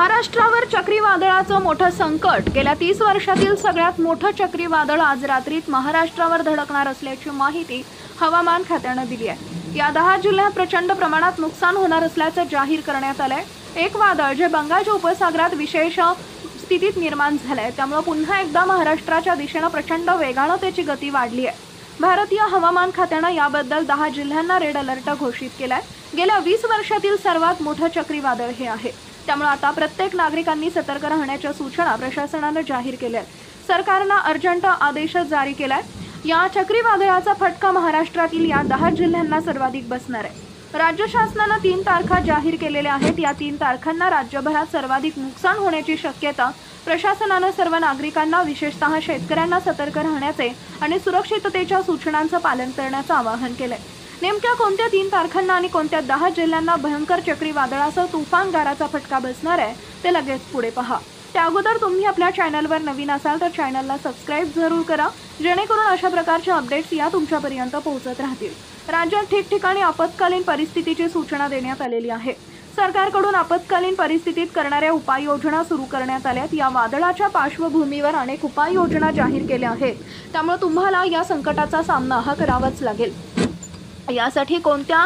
महाराष्ट्रावर चक्रीवादळाचं मोठं संकट। गेल्या 30 वर्षातील सगळ्यात मोठं चक्रीवादळ आज रात्रीत महाराष्ट्रावर धडकणार असल्याची माहिती हवामान खात्याने दिली आहे। या 10 जिल्ह्यात प्रचंड प्रमाणात नुकसान होणार असल्याचं जाहीर करण्यात आलंय। एक वादळ जे बंगालच्या उपसागरात विशेष स्थितीत निर्माण झालंय, त्यामुळे पुन्हा एकदा महाराष्ट्राच्या दिशेने प्रचंड वेगाने त्याची गती वाढली आहे। भारतीय हवामान खात्याने याबद्दल 10 जिल्ह्यांना रेड अलर्ट घोषित केलाय। गेल्या 20 वर्षातील सर्वात मोठं चक्रीवादळ हे आहे, त्यामुळे आता प्रत्येक नागरिकांनी सतर्क राहण्याच्या सूचना प्रशासनाने जाहीर केल्या आहेत। सरकारने अर्जंट आदेश जारी केलाय। या चक्रीवादळाचा फटका महाराष्ट्रातील या 10 जिल्ह्यांना सर्वाधिक बसणार आहे। राज्य शासनाने 3 तारखा जाहीर केलेल्या आहेत। या 3 तारखांना राज्यभरात सर्वाधिक नुकसान होण्याची शक्यता प्रशासनाने सर्व नागरिकांना, विशेषतः शेतकऱ्यांना सतर्क राहण्याचे आणि सुरक्षिततेच्या सूचनांचे पालन करण्याचे आवाहन केले। नेमक्या कोणत्या 3 तारखांना आणि कोणत्या 10 जिल्ह्यांना भयंकर चक्रीवादळासह तुफान गाराचा फटका बसणार आहे ते लगेच पुढे पहा। त्या अगोदर तुम्ही आपल्या चॅनलवर नवीन असाल तर चॅनलला सबस्क्राइब जरूर करा, जेणेकरून अशा प्रकारचे अपडेट्स या तुमच्यापर्यंत पोहोचत राहतील। राज्यात ठिकठिकाणी आपत्कालीन परिस्थितीची सूचना देण्यात आलेली आहे। सरकारकडून आपत्कालीन परिस्थितीत करणाऱ्या उपाययोजना सुरू करण्यात आल्यात। या वादळाच्या पार्श्वभूमीवर अनेक उपाययोजना जाहीर केल्या आहेत, त्यामुळे तुम्हाला या संकटाचा सामना करावाच लागेल। यासाठी कोणत्या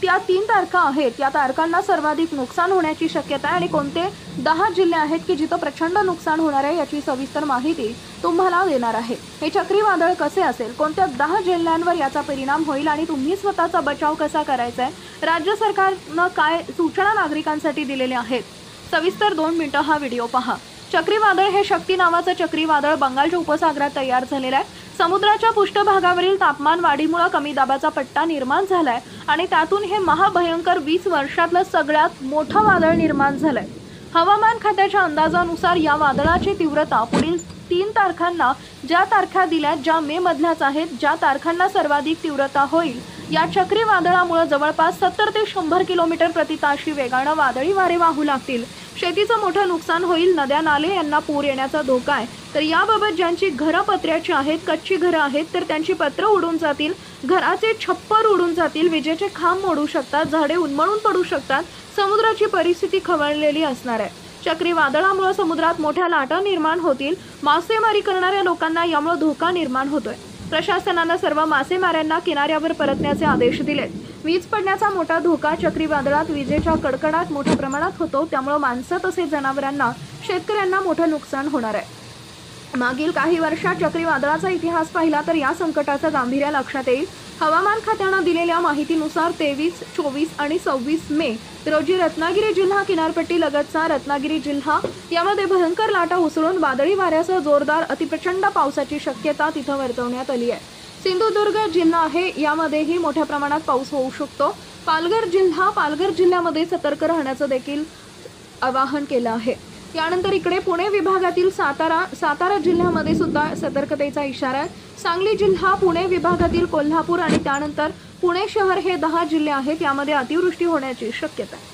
त्या 3 तारखा आहेत, या तारखांना सर्वाधिक नुकसान होण्याची शक्यता आहे आणि कोणते 10 जिल्हे आहेत की जिथे प्रचंड नुकसान होणार आहे याची सविस्तर माहिती तुम्हाला देणार आहे। हे चक्रीवादळ कसे असेल, कोणत्या 10 जिल्ह्यांवर याचा परिणाम होईल आणि तुम्ही स्वतःचा बचाव कसा करायचा आहे, राज्य सरकारने काय सूचना नागरिकांसाठी दिलेल्या आहेत, सविस्तर 2 मिनिटं हा व्हिडिओ पहा। चक्रीवादळ हे शक्ती नावाचं चक्रीवादळ बंगालच्या उपसागरात तयार झालेलं आहे। समुद्राच्या पृष्ठभागावरील तापमान वाढीमुळे कमी दाबाचा पट्टा निर्माण झालाय आणि त्यातून हे महाभयंकर 20 वर्षातलं सगळ्यात मोठं वादळ निर्माण झालंय। हवामान खात्याच्या अंदाजानुसार या वादळाची तीव्रता पुढील 3 तारखांना, ज्या तारखा दिल्यात ज्या मे मधल्याच आहेत, ज्या तारखांना सर्वाधिक तीव्रता होईल, या चक्रीवादळामुळे जवळपास 70 ते 100 किलोमीटर प्रति ताशी वेगाने वादळी वारे वाहू लागतील। शेतीचं मोठं नुकसान होईल, नद्या नाले यांना पूर येण्याचा धोका आहे। तर याबाबत ज्यांची घरं पत्र्याची आहेत, कच्ची घरं आहेत, तर त्यांची पत्र उडून जातील, घराचे छप्पर उडून जातील, विजेचे खांब मोडू शकतात, झाडे उन्मळून पडू शकतात, समुद्राची परिस्थिती खवळलेली असणार आहे। चक्रीवादळामुळे समुद्रात मोठ्या लाटा निर्माण होतील, मासेमारी करणाऱ्या लोकांना यामुळे धोका निर्माण होतोय। प्रशासनाने सर्व मासेमाऱ्यांना किनाऱ्यावर परतण्याचे आदेश दिलेत। वीज पडण्याचा मोठा धोका चक्रीवादळात विजेच्या कडकडाट मोठ्या प्रमाणात होतो, त्यामुळे माणसं तसेच जनावरांना, शेतकऱ्यांना मोठं नुकसान होणार आहे। मागील काही वर्षात चक्रीवादळाचा इतिहास पाहिला तर या संकटाचं गांभीर्य लक्षात येईल। हवामान खात्याने दिलेल्या माहितीनुसार 23, 24 आणि 26 मे रोजी रत्नागिरी जिल्हा किनारपट्टी लगतचा रत्नागिरी जिल्हा यामध्ये भयंकर लाटा उसळून वादळी वाऱ्यासह जोरदार अतिप्रचंड पावसाची शक्यता तिथे वर्तवण्यात आली आहे। सिंधुदुर्ग जिल्हा आहे, यामध्येही मोठ्या प्रमाणात पाऊस होऊ शकतो। पालघर जिल्ह्यामध्ये सतर्क राहण्याचं देखील आवाहन केलं आहे। यानंतर इकडे पुणे विभागातील सातारा जिल्ह्यामध्ये सुद्धा सतर्कतेचा इशारा आहे। सांगली जिल्हा, पुणे विभागातील कोल्हापूर आणि त्यानंतर पुणे शहर हे 10 जिल्हे आहेत, यामध्ये अतिवृष्टी होण्याची शक्यता आहे।